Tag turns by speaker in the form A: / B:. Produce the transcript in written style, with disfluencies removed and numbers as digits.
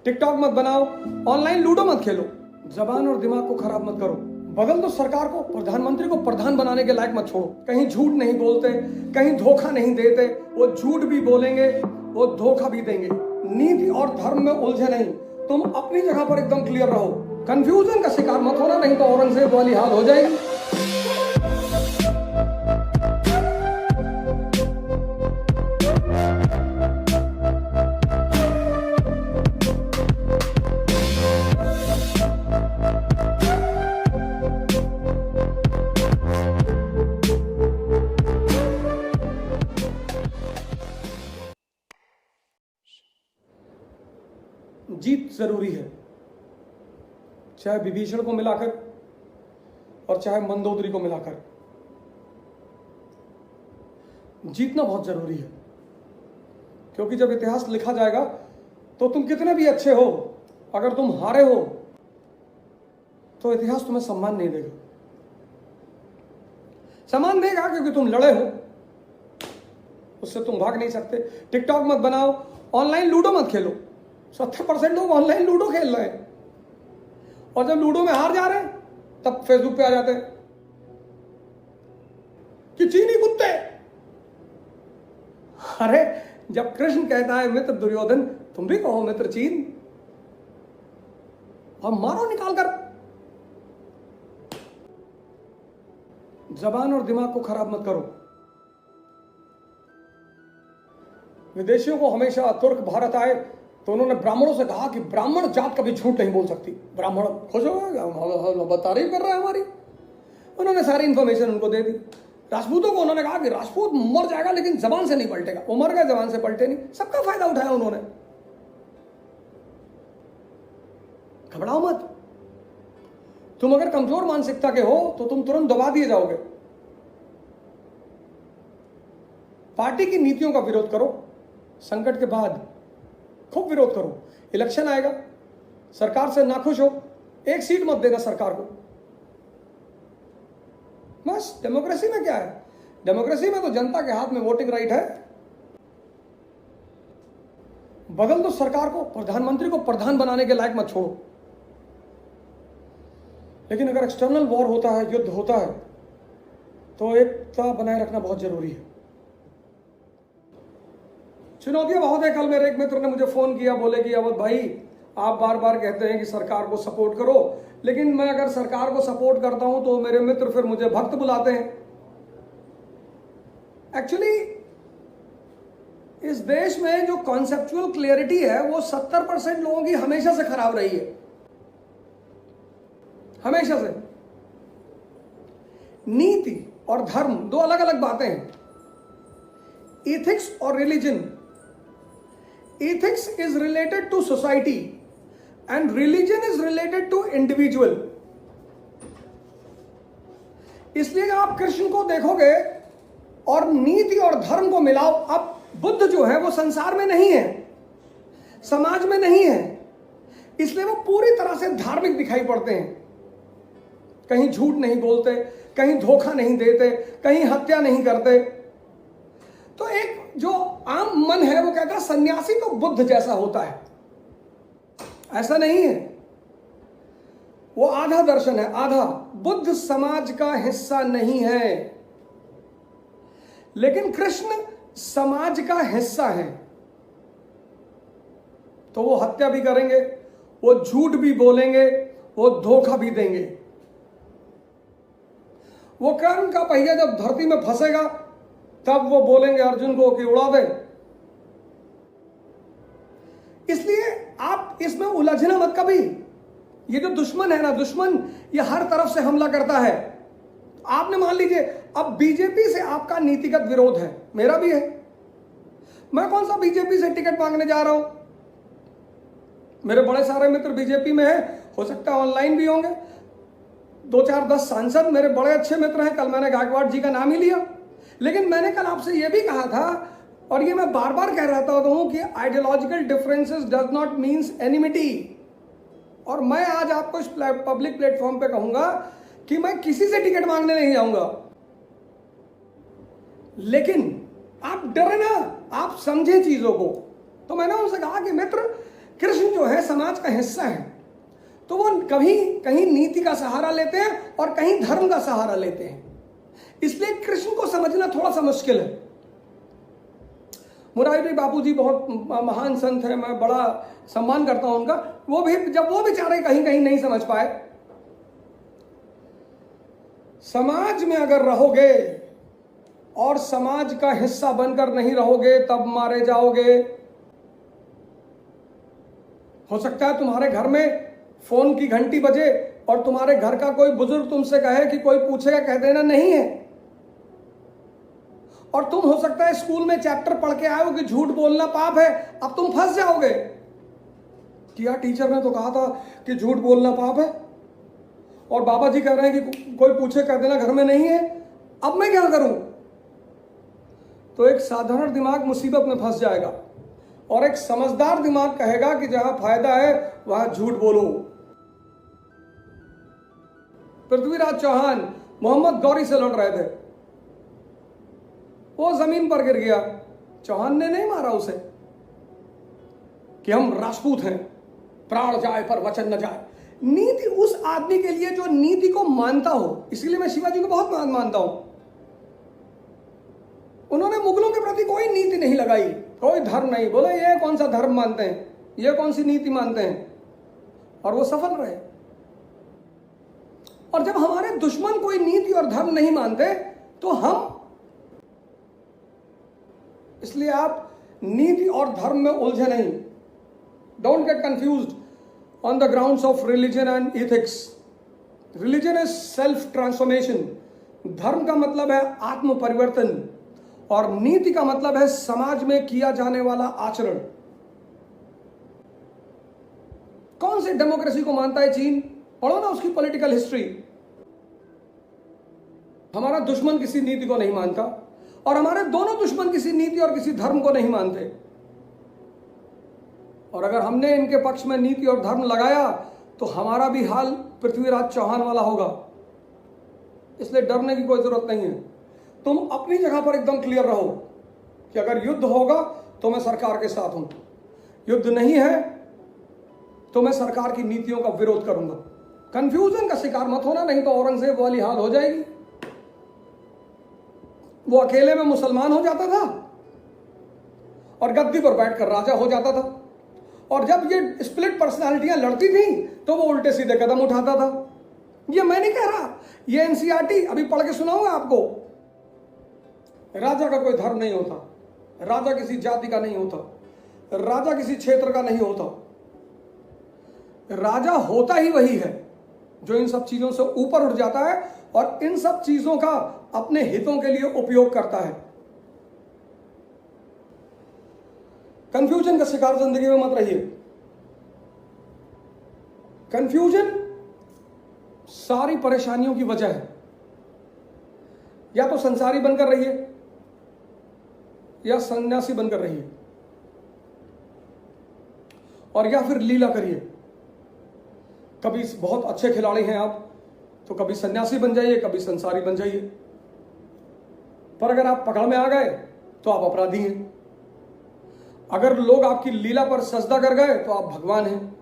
A: TikTok मत बनाओ, online ludo मत खेलो, जबान और दिमाग को खराब मत करो। बदल दो सरकार को, प्रधानमंत्री को प्रधान बनाने के लायक मत छोड़ो। कहीं झूठ नहीं बोलते, कहीं धोखा नहीं देते, वो झूठ भी बोलेंगे, वो धोखा भी देंगे। नीति और धर्म में उलझे नहीं, तुम अपनी जगह पर एकदम क्लियर रहो। कंफ्यूजन का शिकार मत होना, नहीं तो औरंगजेब वाली हाल हो जाएगी। जीत जरूरी है, चाहे विभीषण को मिलाकर और चाहे मंदोदरी को मिलाकर। जीतना बहुत जरूरी है, क्योंकि जब इतिहास लिखा जाएगा तो तुम कितने भी अच्छे हो, अगर तुम हारे हो तो इतिहास तुम्हें सम्मान नहीं देगा। सम्मान देगा क्योंकि तुम लड़े हो, उससे तुम भाग नहीं सकते। टिकटॉक मत बनाओ, ऑनलाइन लूडो मत खेलो। 70% लोग ऑनलाइन लूडो खेल रहे हैं, और जब लूडो में हार जा रहे हैं तब फेसबुक पे आ जाते हैं कि चीनी कुत्ते। अरे जब कृष्ण कहता है मित्र दुर्योधन, तुम भी कहो मित्र चीन, और मारो निकाल कर। जबान और दिमाग को खराब मत करो। विदेशियों को हमेशा तुर्क भारत आए तो उन्होंने ब्राह्मणों से कहा कि ब्राह्मण जात कभी झूठ नहीं बोल सकती। ब्राह्मण खुश हो गए, तारीफ कर रहा है हमारी। उन्होंने सारी इंफॉर्मेशन उनको दे दी। राजपूतों को उन्होंने कहा कि राजपूत मर जाएगा लेकिन जबान से नहीं पलटेगा। वो मर गए, जबान से पलटे नहीं। सबका फायदा उठाया उन्होंने। घबराओ मत। तुम अगर कमजोर मानसिकता के हो तो तुम तुरंत दबा दिए जाओगे। पार्टी की नीतियों का विरोध करो, संकट के बाद खूब विरोध करो। इलेक्शन आएगा, सरकार से नाखुश हो, एक सीट मत देना सरकार को। बस डेमोक्रेसी में क्या है? डेमोक्रेसी में तो जनता के हाथ में वोटिंग राइट है। बदल दो सरकार को, प्रधानमंत्री को प्रधान बनाने के लायक मत छोड़ो। लेकिन अगर एक्सटर्नल वॉर होता है, युद्ध होता है, तो एकता बनाए रखना बहुत जरूरी है। चुनौतियां बहुत है। कल मेरे एक मित्र ने मुझे फोन किया, बोले कि अवध भाई आप बार बार कहते हैं कि सरकार को सपोर्ट करो, लेकिन मैं अगर सरकार को सपोर्ट करता हूं तो मेरे मित्र फिर मुझे भक्त बुलाते हैं। एक्चुअली इस देश में जो कॉन्सेप्चुअल क्लियरिटी है वो 70% लोगों की हमेशा से खराब रही है, हमेशा से। नीति और धर्म दो अलग अलग बातें हैं। एथिक्स और religion. Ethics is related to society and religion is related to individual. इसलिए जब आप कृष्ण को देखोगे और नीति और धर्म को मिलाओ, अब बुद्ध जो है वो संसार में नहीं है, समाज में नहीं है, इसलिए वो पूरी तरह से धार्मिक दिखाई पड़ते हैं। कहीं झूठ नहीं बोलते, कहीं धोखा नहीं देते, कहीं हत्या नहीं करते। तो एक जो आम मन है वो कहता है सन्यासी तो बुद्ध जैसा होता है। ऐसा नहीं है, वो आधा दर्शन है, आधा। बुद्ध समाज का हिस्सा नहीं है, लेकिन कृष्ण समाज का हिस्सा है। तो वो हत्या भी करेंगे, वो झूठ भी बोलेंगे, वो धोखा भी देंगे। वो कर्म का पहिया जब धरती में फंसेगा तब वो बोलेंगे अर्जुन को कि उड़ा दे। इसलिए आप इसमें उलझना मत कभी। ये जो दुश्मन है ना, दुश्मन ये हर तरफ से हमला करता है। आपने मान लीजिए अब बीजेपी से आपका नीतिगत विरोध है, मेरा भी है। मैं कौन सा बीजेपी से टिकट मांगने जा रहा हूं? मेरे बड़े सारे मित्र बीजेपी में है, हो सकता है ऑनलाइन भी होंगे। 2 4 10 सांसद मेरे बड़े अच्छे मित्र हैं। कल मैंने गायकवाड़ जी का नाम ही लिया। लेकिन मैंने कल आपसे यह भी कहा था, और ये मैं बार बार कह रहा हूं कि ideological differences does not means enmity. और मैं आज आपको इस पब्लिक प्लेटफॉर्म पे कहूंगा कि मैं किसी से टिकट मांगने नहीं जाऊंगा। लेकिन आप डरे ना, आप समझे चीजों को। तो मैंने उनसे कहा कि मित्र, कृष्ण जो है समाज का हिस्सा है, तो वो कभी कहीं नीति का सहारा लेते हैं और कहीं धर्म का सहारा लेते हैं। इसलिए कृष्ण को समझना थोड़ा सा मुश्किल है। मुरारी बापूजी बहुत महान संत है, मैं बड़ा सम्मान करता हूं उनका। वो भी जब वो बेचारे कहीं कहीं नहीं समझ पाए, समाज में अगर रहोगे और समाज का हिस्सा बनकर नहीं रहोगे तब मारे जाओगे। हो सकता है तुम्हारे घर में फोन की घंटी बजे और तुम्हारे घर का कोई बुजुर्ग तुमसे कहे कि कोई पूछेगा कह देना नहीं है, और तुम हो सकता है स्कूल में चैप्टर पढ़ के आए हो कि झूठ बोलना पाप है। अब तुम फंस जाओगे कि यार टीचर ने तो कहा था कि झूठ बोलना पाप है, और बाबा जी कह रहे हैं कि कोई पूछे कह देना घर में नहीं है, अब मैं क्या करूं। तो एक साधारण दिमाग मुसीबत में फंस जाएगा और एक समझदार दिमाग कहेगा कि जहां फायदा है वहां झूठ बोलो। पृथ्वीराज चौहान मोहम्मद गौरी से लड़ रहे थे, वो जमीन पर गिर गया। चौहान ने नहीं मारा उसे कि हम राजपूत हैं, प्राण जाए पर वचन न जाए। नीति उस आदमी के लिए जो नीति को मानता हो, इसीलिए मैं शिवाजी को बहुत मानता हूं। उन्होंने मुगलों के प्रति कोई नीति नहीं लगाई, कोई धर्म नहीं, बोला ये कौन सा धर्म मानते हैं, ये कौन सी नीति मानते हैं, और वो सफल रहे। और जब हमारे दुश्मन कोई नीति और धर्म नहीं मानते तो हम, इसलिए आप नीति और धर्म में उलझे नहीं। Don't get confused on the grounds of religion and ethics. Religion is self transformation, धर्म का मतलब है आत्म परिवर्तन, और नीति का मतलब है समाज में किया जाने वाला आचरण। कौन से डेमोक्रेसी को मानता है चीन, पढ़ो ना उसकी पॉलिटिकल हिस्ट्री। हमारा दुश्मन किसी नीति को नहीं मानता, और हमारे दोनों दुश्मन किसी नीति और किसी धर्म को नहीं मानते। और अगर हमने इनके पक्ष में नीति और धर्म लगाया तो हमारा भी हाल पृथ्वीराज चौहान वाला होगा। इसलिए डरने की कोई जरूरत नहीं है। तुम अपनी जगह पर एकदम क्लियर रहो कि अगर युद्ध होगा तो मैं सरकार के साथ हूं, युद्ध नहीं है तो मैं सरकार की नीतियों का विरोध करूंगा। कंफ्यूजन का शिकार मत होना, नहीं तो औरंगजेब वाली हाल हो जाएगी। वो अकेले में मुसलमान हो जाता था और गद्दी पर बैठकर राजा हो जाता था, और जब ये स्प्लिट पर्सनालिटियां लड़ती थी तो वो उल्टे सीधे कदम उठाता था। ये मैं नहीं कह रहा, ये एनसीईआरटी अभी पढ़ के सुनाऊंगा आपको। राजा का कोई धर्म नहीं होता, राजा किसी जाति का नहीं होता, राजा किसी क्षेत्र का नहीं होता। राजा होता ही वही है जो इन सब चीजों से ऊपर उठ जाता है और इन सब चीजों का अपने हितों के लिए उपयोग करता है। कंफ्यूजन का शिकार जिंदगी में मत रहिए। कंफ्यूजन सारी परेशानियों की वजह है। या तो संसारी बनकर रहिए या सन्यासी बनकर रहिए, और या फिर लीला करिए। कभी बहुत अच्छे खिलाड़ी हैं आप तो कभी सन्यासी बन जाइए, कभी संसारी बन जाइए। पर अगर आप पकड़ में आ गए तो आप अपराधी हैं। अगर लोग आपकी लीला पर सजदा कर गए तो आप भगवान हैं।